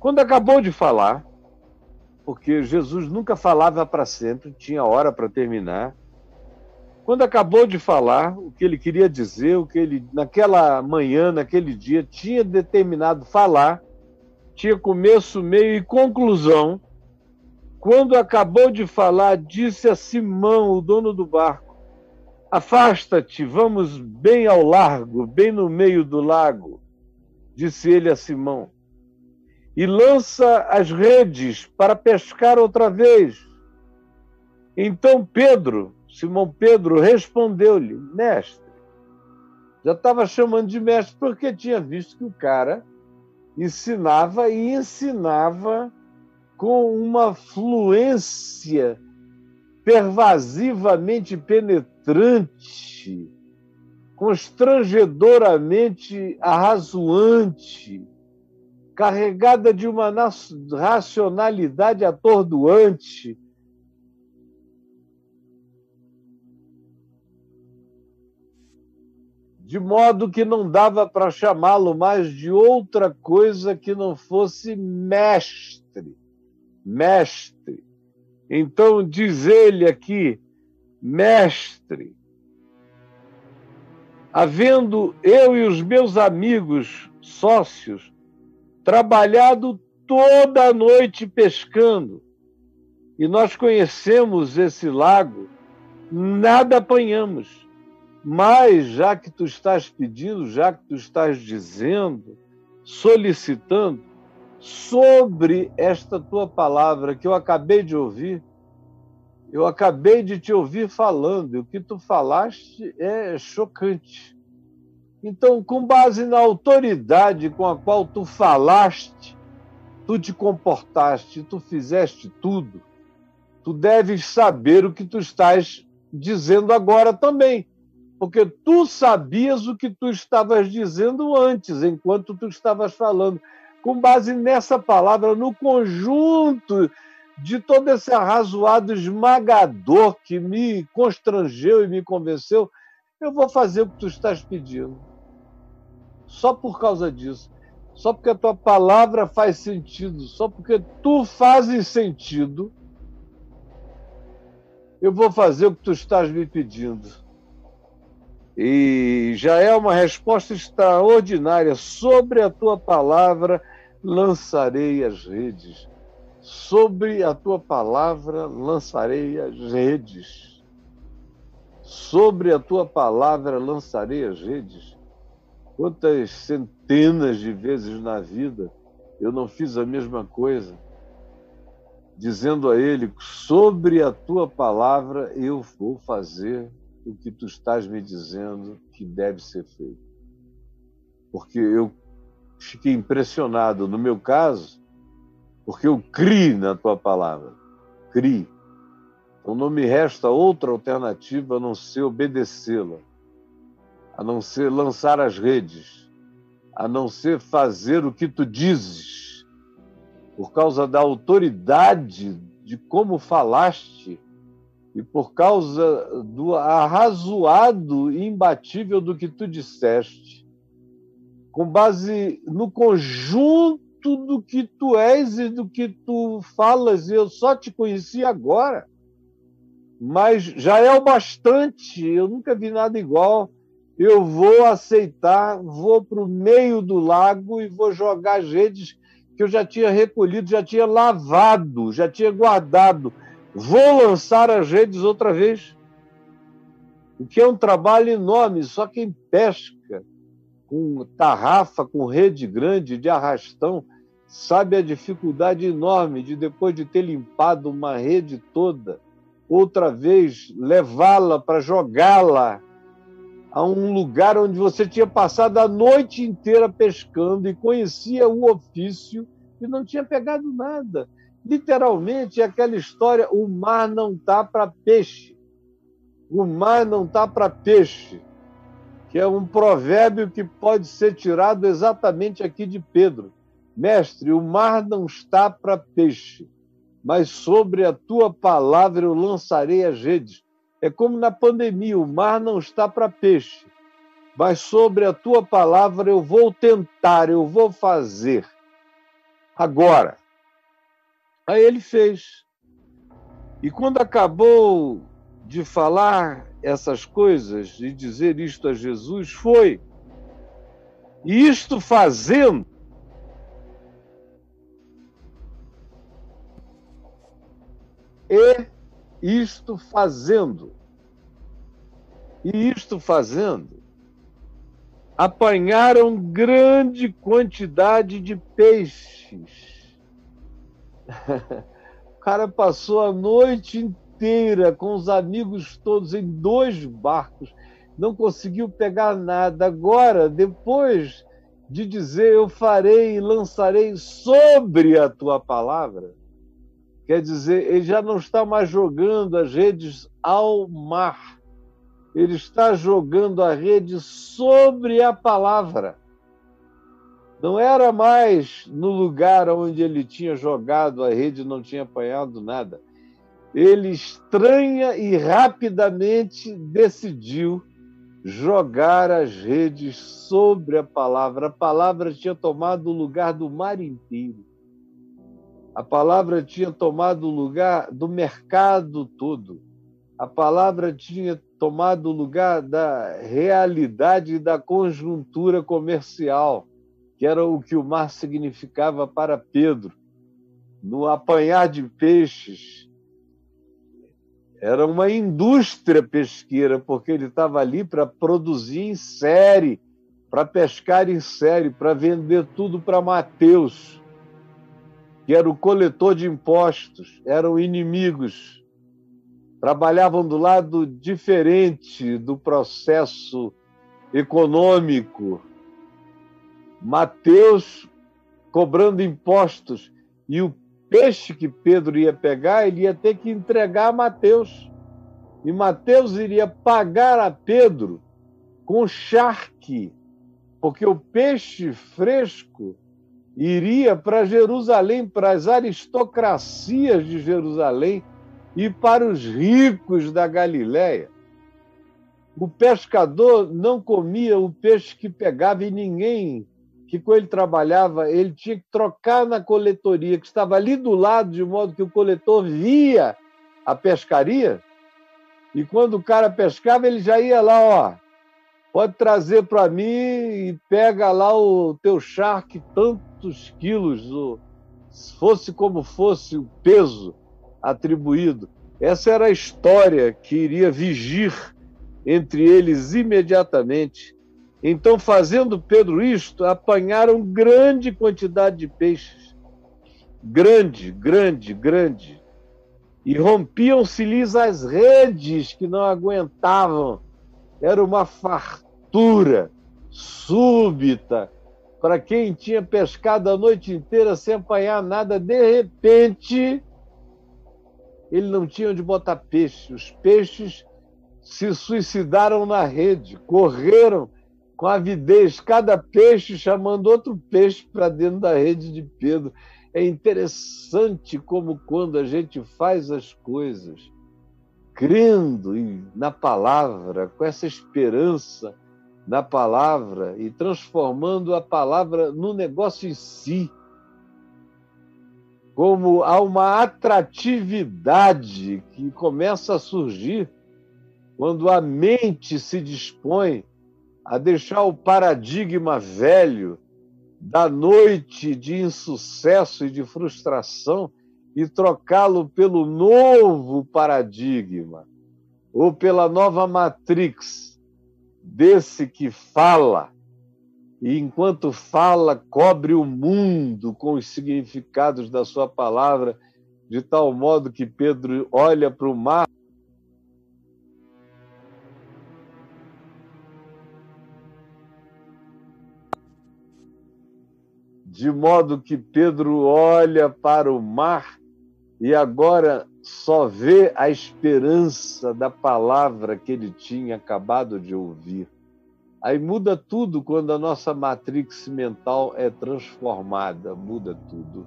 Quando acabou de falar, porque Jesus nunca falava para sempre, tinha hora para terminar. Quando acabou de falar o que ele queria dizer, o que ele, naquela manhã, naquele dia, tinha determinado falar, tinha começo, meio e conclusão. Quando acabou de falar, disse a Simão, o dono do barco: afasta-te, vamos bem ao largo, bem no meio do lago, disse ele a Simão, e lança as redes para pescar outra vez. Então Simão Pedro, respondeu-lhe: mestre. Já estava chamando de mestre porque tinha visto que o cara ensinava e ensinava com uma fluência pervasivamente penetrante, constrangedoramente arrazoante, carregada de uma racionalidade atordoante. De modo que não dava para chamá-lo mais de outra coisa que não fosse mestre. Mestre. Então diz ele aqui, mestre, havendo eu e os meus amigos, sócios, trabalhado toda a noite pescando, e nós conhecemos esse lago, nada apanhamos. Mas, já que tu estás pedindo, já que tu estás dizendo, solicitando, sobre esta tua palavra que eu acabei de ouvir, eu acabei de te ouvir falando, e o que tu falaste é chocante. Então, com base na autoridade com a qual tu falaste, tu te comportaste, tu fizeste tudo, tu deves saber o que tu estás dizendo agora também. Porque tu sabias o que tu estavas dizendo antes, enquanto tu estavas falando. Com base nessa palavra, no conjunto de todo esse arrazoado esmagador que me constrangeu e me convenceu, eu vou fazer o que tu estás pedindo. Só por causa disso. Só porque a tua palavra faz sentido. Só porque tu fazes sentido, eu vou fazer o que tu estás me pedindo. E já é uma resposta extraordinária. Sobre a tua palavra lançarei as redes. Sobre a tua palavra lançarei as redes. Sobre a tua palavra lançarei as redes. Quantas centenas de vezes na vida eu não fiz a mesma coisa, dizendo a ele: sobre a tua palavra eu vou fazer o que tu estás me dizendo que deve ser feito. Porque eu fiquei impressionado, no meu caso, porque eu criei na tua palavra. Criei. Então não me resta outra alternativa a não ser obedecê-la, a não ser lançar as redes, a não ser fazer o que tu dizes, por causa da autoridade de como falaste, e por causa do arrazoado e imbatível do que tu disseste, com base no conjunto do que tu és e do que tu falas, eu só te conheci agora, mas já é o bastante, eu nunca vi nada igual. Eu vou aceitar, vou para o meio do lago e vou jogar as redes que eu já tinha recolhido, já tinha lavado, já tinha guardado. Vou lançar as redes outra vez, o que é um trabalho enorme. Só quem pesca com tarrafa, com rede grande, de arrastão, sabe a dificuldade enorme de, depois de ter limpado uma rede toda, outra vez levá-la para jogá-la a um lugar onde você tinha passado a noite inteira pescando e conhecia o ofício e não tinha pegado nada. Literalmente, é aquela história: o mar não está para peixe. O mar não está para peixe, que é um provérbio que pode ser tirado exatamente aqui de Pedro. Mestre, o mar não está para peixe, mas sobre a tua palavra eu lançarei as redes. É como na pandemia: o mar não está para peixe, mas sobre a tua palavra eu vou tentar, eu vou fazer. agora. Aí ele fez. E quando acabou de falar essas coisas e dizer isto a Jesus, foi. E isto fazendo, apanharam grande quantidade de peixes. O cara passou a noite inteira com os amigos todos em 2 barcos, não conseguiu pegar nada. Agora, depois de dizer eu farei e lançarei sobre a tua palavra, quer dizer, ele já não está mais jogando as redes ao mar, ele está jogando a rede sobre a palavra. Não era mais no lugar onde ele tinha jogado a rede e não tinha apanhado nada. Ele estranha e rapidamente decidiu jogar as redes sobre a palavra. A palavra tinha tomado o lugar do mar inteiro. A palavra tinha tomado o lugar do mercado todo. A palavra tinha tomado o lugar da realidade e da conjuntura comercial, que era o que o mar significava para Pedro. No apanhar de peixes, era uma indústria pesqueira, porque ele estava ali para produzir em série, para pescar em série, para vender tudo para Mateus, que era o coletor de impostos, eram inimigos, trabalhavam do lado diferente do processo econômico. Mateus cobrando impostos, e o peixe que Pedro ia pegar, ele ia ter que entregar a Mateus. E Mateus iria pagar a Pedro com charque, porque o peixe fresco iria para Jerusalém, para as aristocracias de Jerusalém e para os ricos da Galiléia. O pescador não comia o peixe que pegava, e ninguém que com ele trabalhava, ele tinha que trocar na coletoria, que estava ali do lado, de modo que o coletor via a pescaria, e quando o cara pescava, ele já ia lá, ó, pode trazer para mim e pega lá o teu charque, tantos quilos, fosse como fosse o peso atribuído. Essa era a história que iria vigir entre eles imediatamente. Então, fazendo Pedro isto, apanharam grande quantidade de peixes. Grande, grande, grande. E rompiam-se-lhes as redes que não aguentavam. Era uma fartura súbita para quem tinha pescado a noite inteira sem apanhar nada. De repente, ele não tinha onde botar peixe. Os peixes se suicidaram na rede, correram com avidez, cada peixe chamando outro peixe para dentro da rede de Pedro. É interessante como, quando a gente faz as coisas crendo na palavra, com essa esperança na palavra e transformando a palavra no negócio em si, como há uma atratividade que começa a surgir quando a mente se dispõe a deixar o paradigma velho da noite de insucesso e de frustração e trocá-lo pelo novo paradigma, ou pela nova Matrix, desse que fala, e enquanto fala, cobre o mundo com os significados da sua palavra, de tal modo que Pedro olha para o mar, de modo que Pedro olha para o mar e agora só vê a esperança da palavra que ele tinha acabado de ouvir. Aí muda tudo quando a nossa matrix mental é transformada, muda tudo.